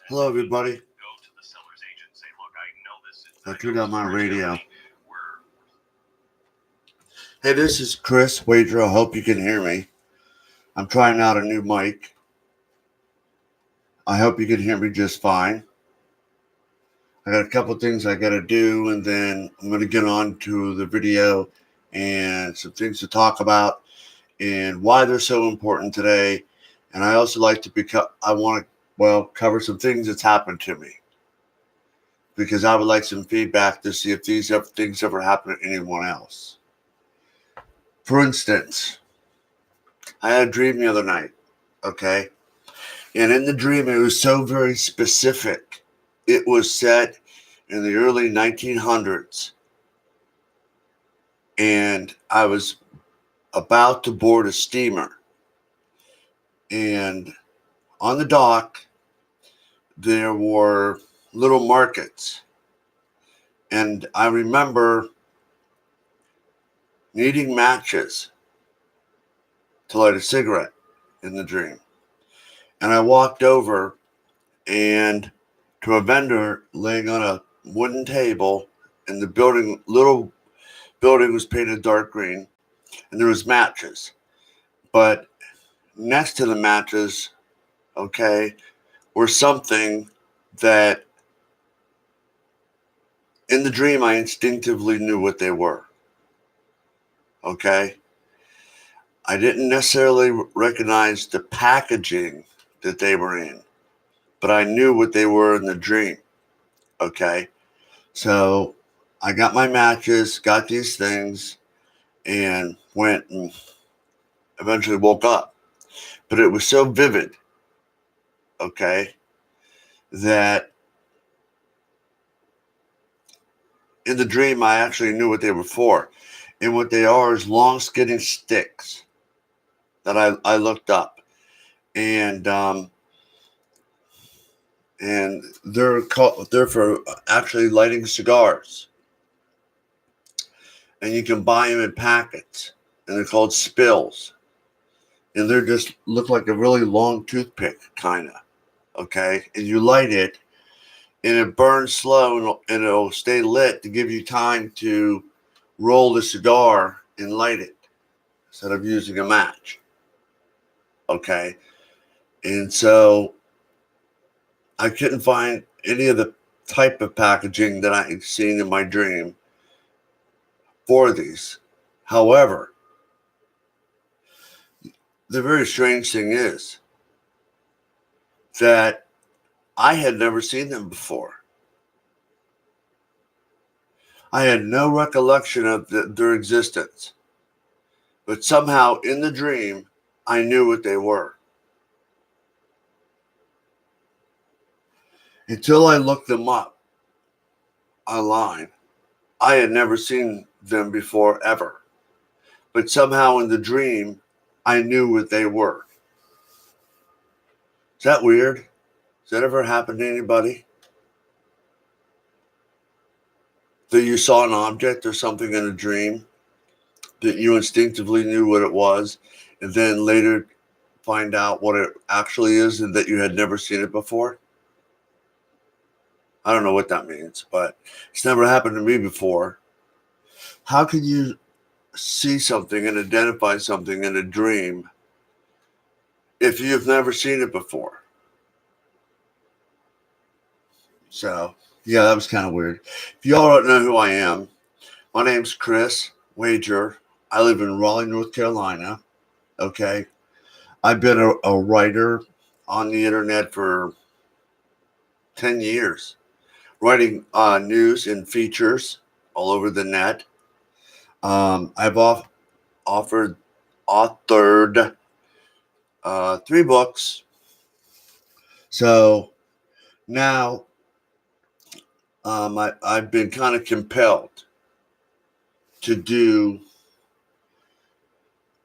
Hello, everybody. I turned on my radio. Hey, this is Chris Wager. I hope you can hear me. I'm trying out a new mic. I hope you can hear me just fine. I got a couple things I got to do, and then I'm going to get on to the video and some things to talk about and why they're so important today. And I also like to cover some things that's happened to me, because I would like some feedback to see if these things ever happen to anyone else. For instance, I had a dream the other night, okay? And in the dream, it was so very specific. It was set in the early 1900s. And I was about to board a steamer. And on the dock, there were little markets. And I remember needing matches to light a cigarette in the dream. And I walked over and to a vendor laying on a wooden table, and the little building was painted dark green, and there was matches. But next to the matches, okay, were something that in the dream I instinctively knew what they were. Okay? I didn't necessarily recognize the packaging that they were in, but I knew what they were in the dream. Okay? So I got my matches, got these things, and went and eventually woke up. But it was so vivid, okay, that in the dream I actually knew what they were for. And what they are is long skinny sticks that I looked up. And they're for actually lighting cigars. And you can buy them in packets. And they're called spills. And they're just look like a really long toothpick, kind of. Okay? And you light it, and it burns slow, and it'll stay lit to give you time to roll the cigar and light it instead of using a match. Okay? And so I couldn't find any of the type of packaging that I had seen in my dream for these. However, the very strange thing is that I had never seen them before. I had no recollection of their existence. But somehow in the dream, I knew what they were. Until I looked them up online, I had never seen them before ever. But somehow in the dream, I knew what they were. Is that weird? Has that ever happened to anybody? That you saw an object or something in a dream that you instinctively knew what it was, and then later find out what it actually is and that you had never seen it before? I don't know what that means, but it's never happened to me before. How can you see something and identify something in a dream if you've never seen it before? So, yeah, that was kind of weird. If y'all don't know who I am, my name's Chris Wager. I live in Raleigh, North Carolina. Okay. I've been a writer on the internet for 10 years, writing news and features all over the net. I've authored 3 books. So now I've been kind of compelled to do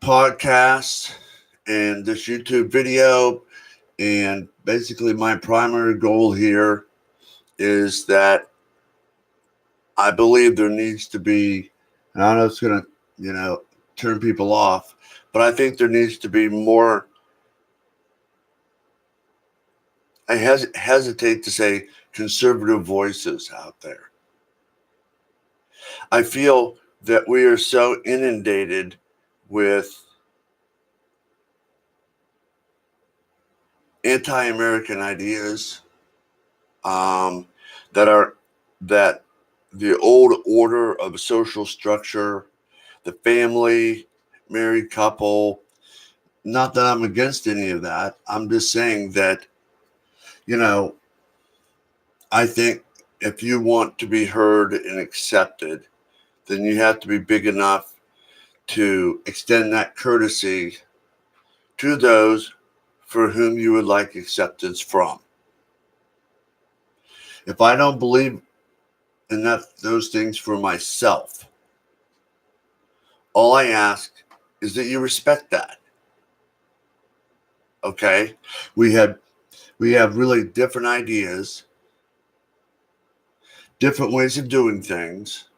podcasts and this YouTube video. And basically my primary goal here is that I believe there needs to be, and I know it's going to, turn people off, but I think there needs to be more I hesitate to say conservative voices out there. I feel that we are so inundated with anti-American ideas, um, that the old order of social structure, the family, married couple. Not that I'm against any of that. I'm just saying that, you know, I think if you want to be heard and accepted, then you have to be big enough to extend that courtesy to those for whom you would like acceptance from. If I don't believe in those things for myself, all I ask is that you respect that. Okay? We have we have really different ideas, different ways of doing things.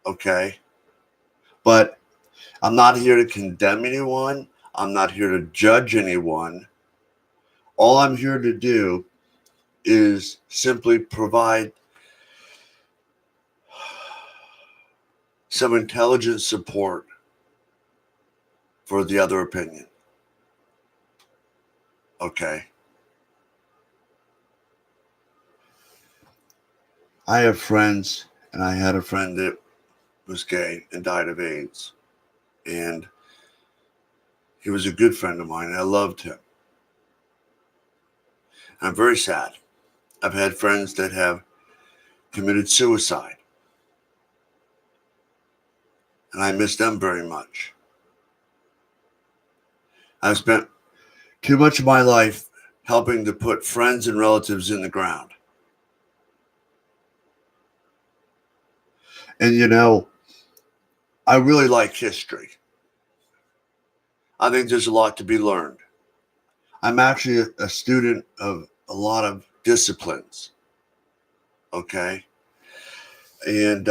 Okay? But I'm not here to condemn anyone. I'm not here to judge anyone. All I'm here to do is simply provide some intelligent support for the other opinion. Okay. I have friends, and I had a friend that was gay and died of AIDS. And he was a good friend of mine. And I loved him. I'm very sad. I've had friends that have committed suicide, and I miss them very much. I've spent too much of my life helping to put friends and relatives in the ground. And I really like history. I think there's a lot to be learned. I'm actually a student of a lot of disciplines. Okay. And,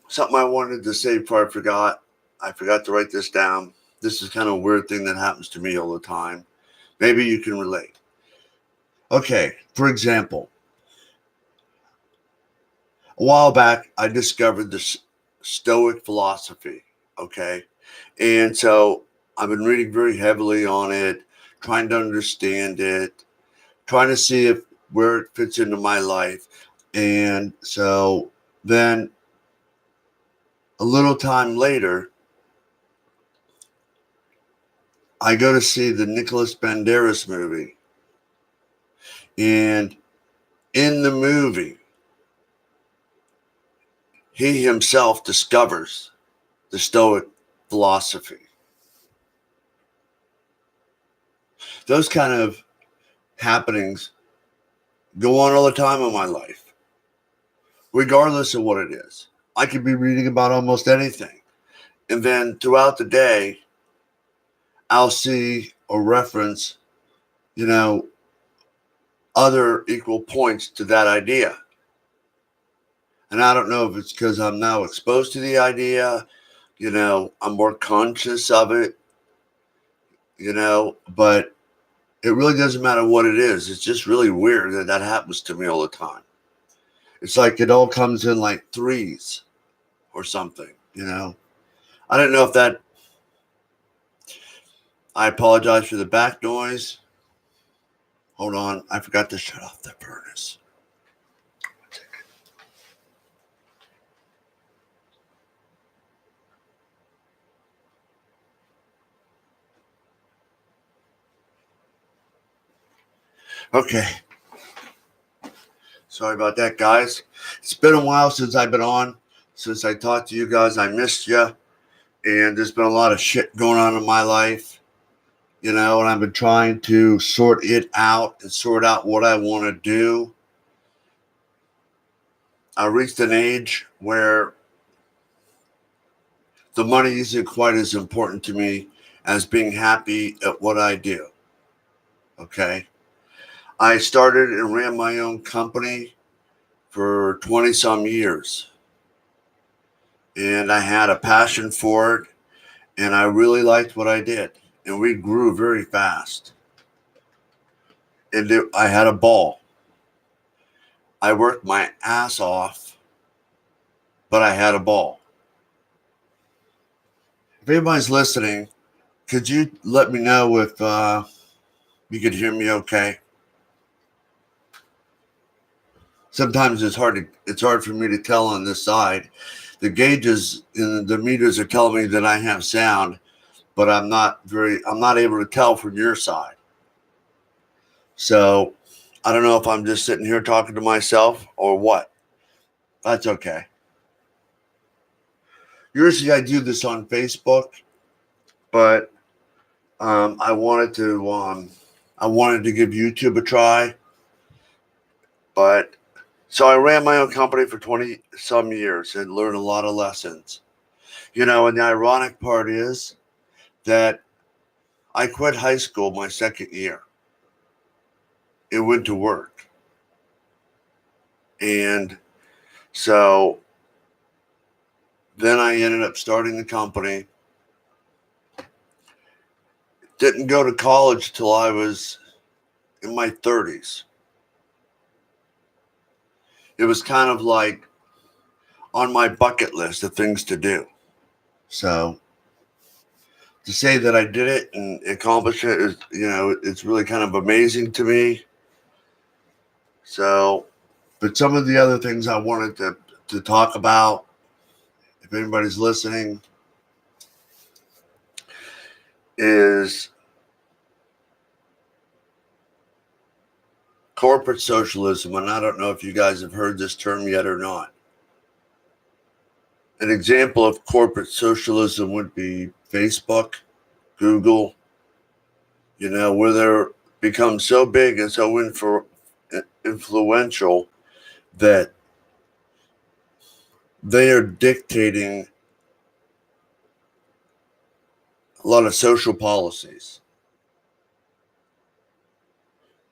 something I wanted to say before I forgot. I forgot to write this down. This is kind of a weird thing that happens to me all the time. Maybe you can relate. Okay. For example, a while back, I discovered this Stoic philosophy. Okay. And so I've been reading very heavily on it, trying to understand it, trying to see if where it fits into my life. And so then a little time later, I go to see the Nicholas Banderas movie. And in the movie, he himself discovers the Stoic philosophy. Those kind of happenings go on all the time in my life, regardless of what it is. I could be reading about almost anything. And then throughout the day, I'll see or reference, you know, other equal points to that idea. And I don't know if it's because I'm now exposed to the idea, I'm more conscious of it, but it really doesn't matter what it is. It's just really weird that that happens to me all the time. It's like it all comes in like threes or something. I don't know if that, I apologize for the back noise. Hold on. I forgot to shut off the furnace. Okay. Sorry about that, guys. It's been a while since I've been on, since I talked to you guys. I missed you. And there's been a lot of shit going on in my life, and I've been trying to sort it out and sort out what I want to do. I reached an age where the money isn't quite as important to me as being happy at what I do. Okay. I started and ran my own company for 20 some years, and I had a passion for it, and I really liked what I did, and we grew very fast. and I had a ball. I worked my ass off, but I had a ball. If anybody's listening, could you let me know if you could hear me okay? Sometimes it's hard for me to tell on this side. The gauges and the meters are telling me that I have sound, but I'm not able to tell from your side. So I don't know if I'm just sitting here talking to myself or what. That's okay. Usually I do this on Facebook, but I wanted to give YouTube a try. But so I ran my own company for 20 some years and learned a lot of lessons. And the ironic part is that I quit high school my second year and went to work. And so then I ended up starting the company. Didn't go to college till I was in my 30s. It was kind of like on my bucket list of things to do. So to say that I did it and accomplished it is, it's really kind of amazing to me. So, but some of the other things I wanted to talk about, if anybody's listening, is corporate socialism. And I don't know if you guys have heard this term yet or not. An example of corporate socialism would be Facebook, Google, where they're become so big and so influential that they are dictating a lot of social policies.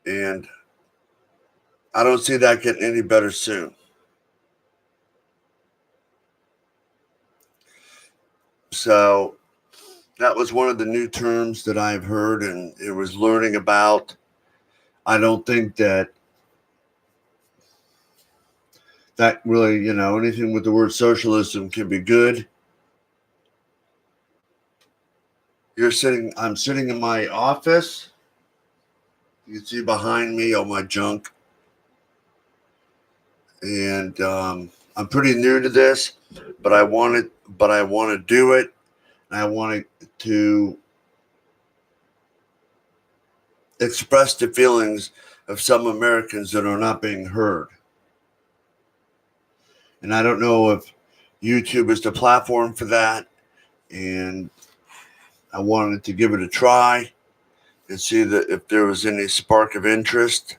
And I don't see that getting any better soon. So that was one of the new terms that I've heard and it was learning about. I don't think that really, anything with the word socialism can be good. I'm sitting in my office. You can see behind me all my junk. And I'm pretty new to this, but I want to do it. And I want to express the feelings of some Americans that are not being heard. And I don't know if YouTube is the platform for that. And I wanted to give it a try and see that if there was any spark of interest,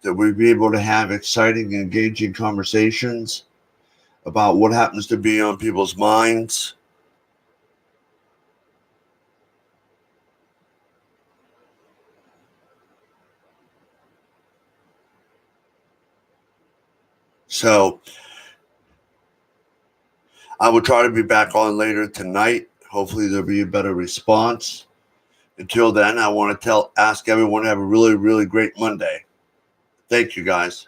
that we'd be able to have exciting, engaging conversations about what happens to be on people's minds. So I will try to be back on later tonight. Hopefully there'll be a better response. Until then, I want to ask everyone to have a really, really great Monday. Thank you, guys.